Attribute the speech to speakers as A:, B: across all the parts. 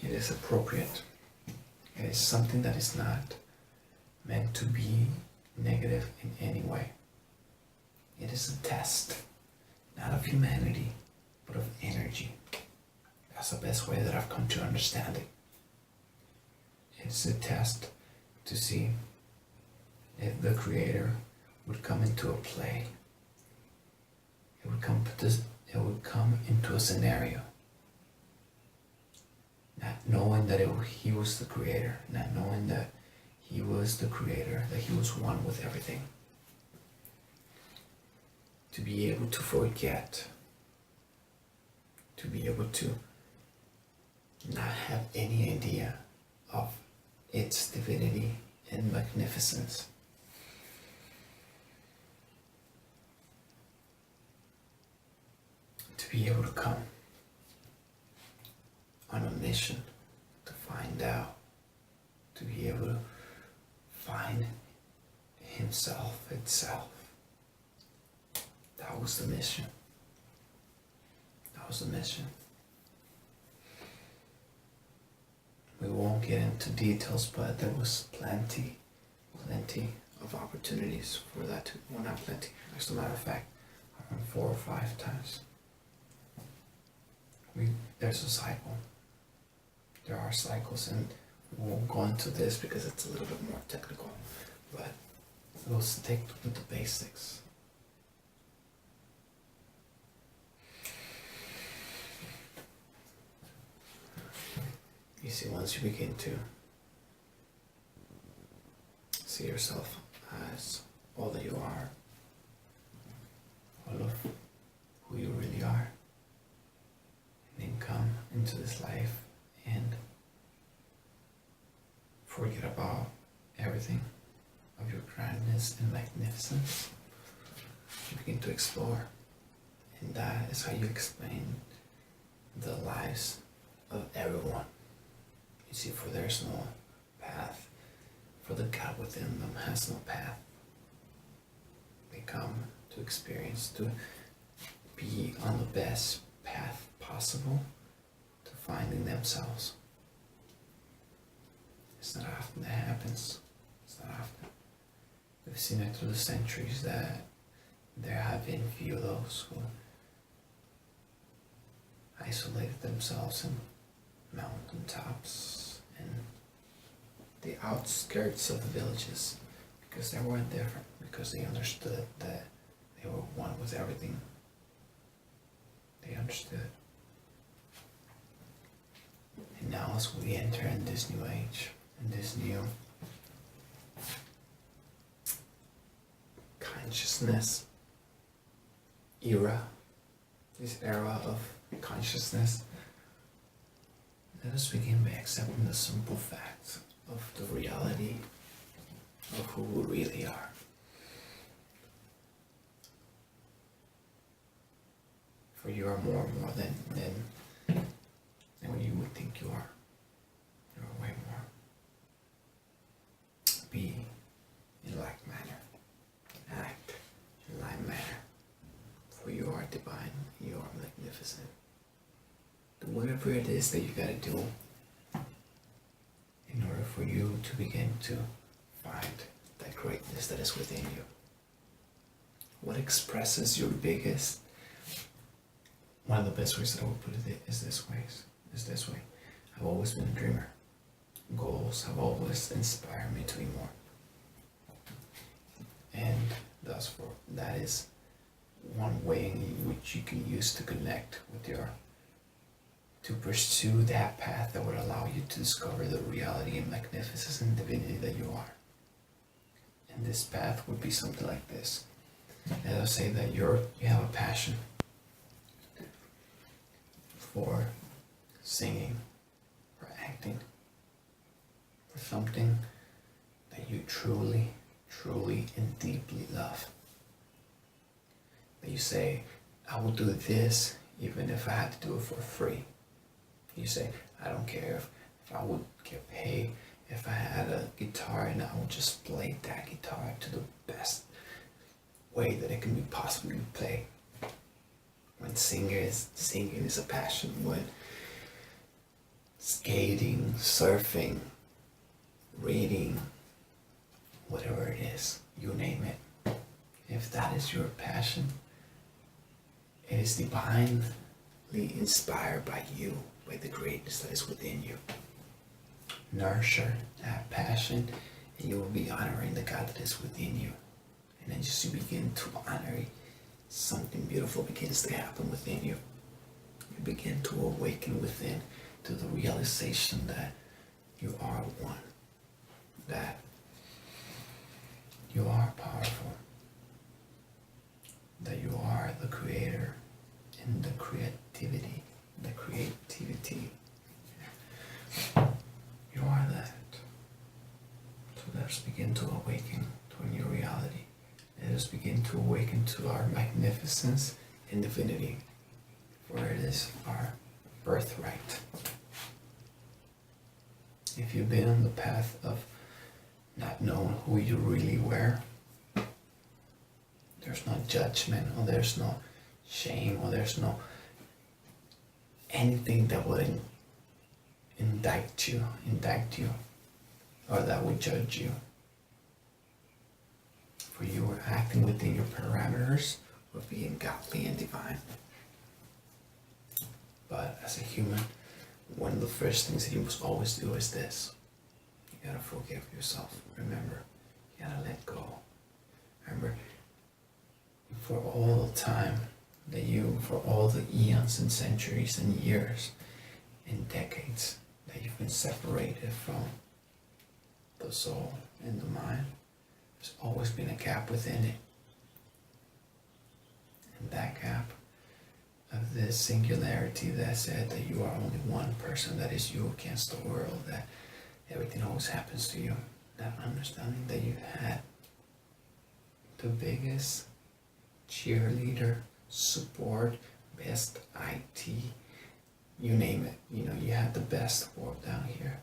A: it is appropriate. It is something that is not meant to be negative in any way. It is a test, not of humanity, but of energy. That's the best way that I've come to understand it. It's a test to see if the Creator would come into a play. It would come into a scenario. Not knowing that He was the Creator, not knowing that He was the Creator, that He was one with everything. To be able to forget, to be able to not have any idea of its divinity and magnificence. To be able to come on a mission to find out, to be able to find Himself itself. That was the mission. That was the mission. We won't get into details, but there was plenty of opportunities for that to, well, not plenty, as a matter of fact, around 4 or 5 times. There's a cycle. There are cycles, and we won't go into this because it's a little bit more technical, but we'll stick with the basics. You see, once you begin to see yourself as all that you are, all of who you really are, and then come into this life and forget about everything of your grandness and magnificence, you begin to explore. And that is how you explain the lives of everyone. You see, for there's no path, for the God within them has no path. They come to experience, to be on the best path possible to finding themselves. It's not often that happens. It's not often. We've seen it through the centuries that there have been few of those who isolated themselves in mountaintops and the outskirts of the villages because they weren't different, because they understood that they were one with everything. They understood. And now as we enter in this new age, in this new consciousness era, this era of consciousness, let us begin by accepting the simple facts of the reality of who we really are. For you are more than what you would think you are. You are way more. Be in like manner. Act in like manner. For you are divine. You are magnificent. Do whatever it is that you gotta do in order for you to begin to find that greatness that is within you. What expresses your biggest? One of the best ways that I would put it is this way. I've always been a dreamer. Goals have always inspired me to be more. And thus that is one way in which you can use to connect with to pursue that path that would allow you to discover the reality and magnificence and divinity that you are. And this path would be something like this. And I'll say that you have a passion for singing, for acting, for something that you truly, truly and deeply love. That you say, I will do this even if I had to do it for free. You say, I don't care if I would get paid, if I had a guitar and I would just play that guitar to the best way that it can be possibly played. When singing is a passion, when skating, surfing, reading, whatever it is, you name it. If that is your passion, it is divinely inspired by you, by the greatness that is within you. Nurture that passion, and you will be honoring the God that is within you. And then just you begin to honor, something beautiful begins to happen within you. You begin to awaken within to the realization that you are one, that you are powerful, that you are the creator, and the creativity. You are that. So let us begin to awaken to a new reality. Let us begin to awaken to our magnificence and divinity, for it is our birthright. If you've been on the path of not knowing who you really were, there's no judgment, or there's no shame, or there's no anything that would indict you, or that would judge you. For you were acting within your parameters of being godly and divine. But as a human, one of the first things that you must always do is this. You gotta forgive yourself. Remember, you gotta let go. Remember, for all the time that for all the eons and centuries and years and decades that you've been separated from the soul and the mind, there's always been a gap within it. And that gap of this singularity that said that you are only one person, that is you against the world, that everything always happens to you. That understanding that you had the biggest cheerleader, support, best IT, you name it. You had the best world down here.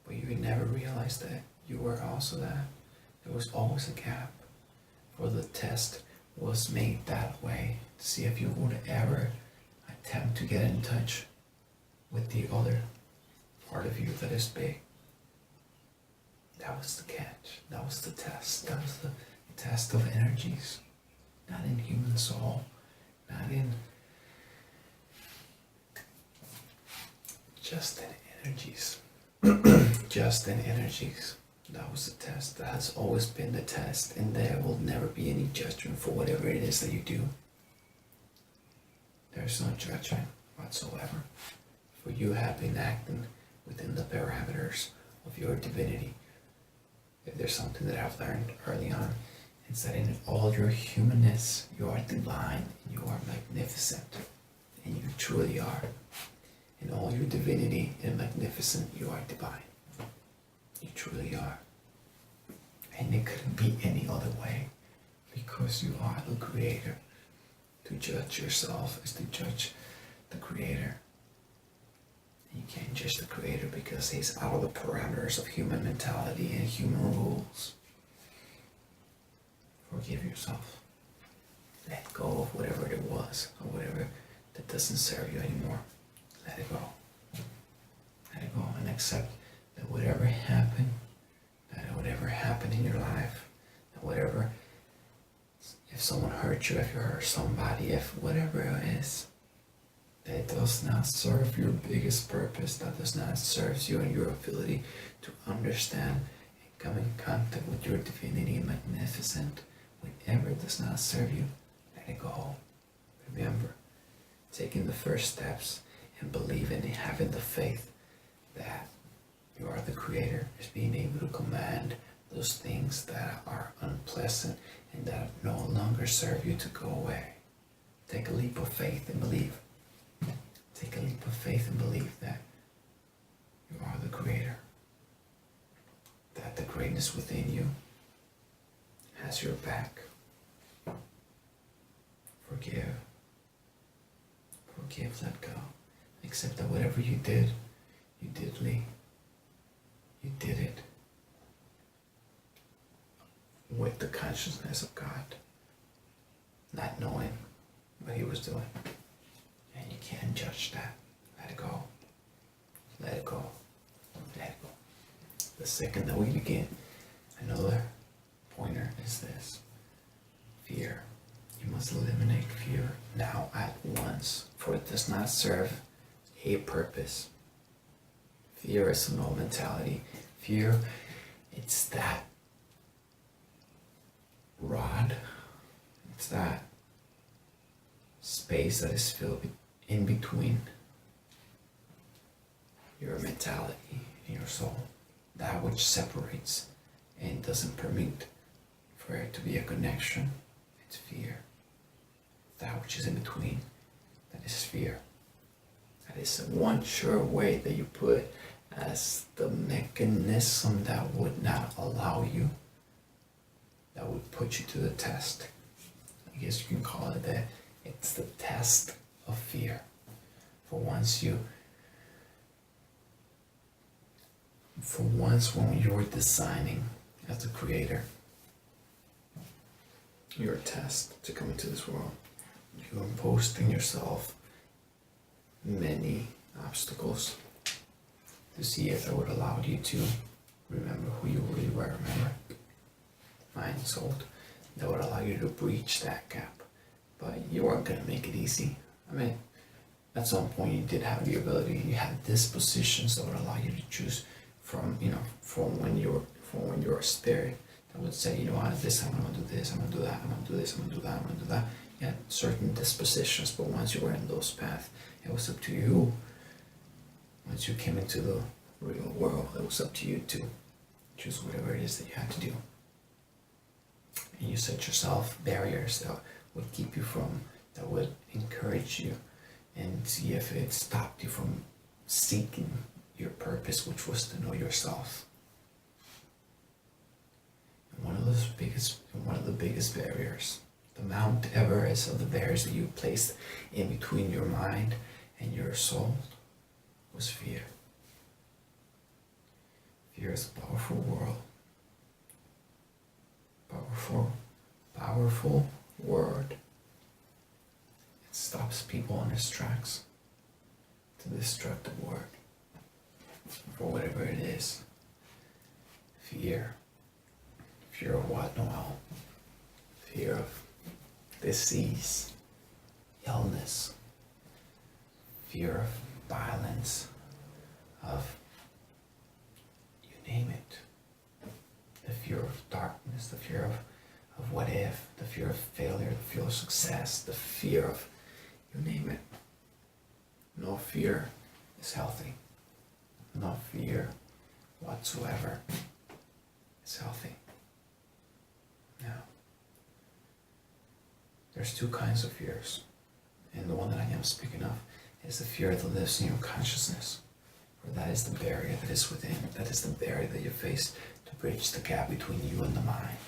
A: But you never realized that you were also that. There was always a gap. For the test was made that way, to see if you would ever attempt to get in touch with the other part of you that is big. That was the catch. That was the test. That was the test of energies. Not in human soul, not in just in energies. Just in energies. That was the test. That has always been the test, and there will never be any judgment for whatever it is that you do. There's no judgment whatsoever, for you have been acting within the parameters of your divinity. If there's something that I've learned early on, it's that in all your humanness, you are divine, and you are magnificent, and you truly are. In all your divinity and magnificent, you are divine. You truly are. And it couldn't be any other way, because you are the creator. To judge yourself is to judge the creator. And you can't judge the creator because he's out of the parameters of human mentality and human rules. Forgive yourself. Let go of whatever it was, or whatever that doesn't serve you anymore. Let it go. Let it go and accept that whatever happened in your life, that whatever, if someone hurt you, if you hurt somebody, if whatever it is, that it does not serve your biggest purpose, that does not serve you and your ability to understand and come in contact with your divinity and magnificent, whenever it does not serve you, let it go. Remember, taking the first steps and believing and having the faith that you are the creator is being able to command those things that are unpleasant and that no longer serve you to go away. Take a leap of faith and believe. Take a leap of faith and believe that you are the creator, that the greatness within you has your back. Forgive, let go. Accept that whatever you did, you did it with the consciousness of God, not knowing what he was doing. And you can't judge that. Let it go. The second that we begin, another pointer is this: fear. You must eliminate fear now at once, for it does not serve a purpose. Fear is a null mentality. Fear, it's that rod, it's that space that is filled in between your mentality and your soul, that which separates and doesn't permit for it to be a connection. It's fear. That which is in between, that is fear. That is one sure way that you put as the mechanism that would not allow you, that would put you to the test. I guess you can call it that. It's the test of fear. For once when you're designing as a creator your test to come into this world, you imposed in yourself many obstacles to see if it would allow you to remember who you really were, remember? Mind, soul, that would allow you to breach that gap. But you weren't going to make it easy. I mean, at some point you did have the ability, you had dispositions that would allow you to choose from when you're a spirit that would say, you know what, this I'm going to do this, I'm going to do that, I'm going to do this, I'm going to do that, I'm going to do that. You had certain dispositions, but once you were in those paths, it was up to you. Once you came into the real world, it was up to you to choose whatever it is that you had to do. And you set yourself barriers that would keep you from, that would encourage you and see if it stopped you from seeking your purpose, which was to know yourself. And one of the biggest barriers, the Mount Everest of the barriers that you placed in between your mind and your soul, was fear. Fear is a powerful world. Powerful word. It stops people on their tracks. It's a destructive word for whatever it is. Fear. Fear of what, Noel? Fear of disease, illness, fear of violence, of you name it. The fear of darkness, the fear of what if, the fear of failure, the fear of success, the fear of, you name it. No fear is healthy. No fear whatsoever is healthy. Now, there's two kinds of fears, and the one that I am speaking of is the fear that lives in your consciousness, for that is the barrier that is within, that is the barrier that you face to bridge the gap between you and the mind.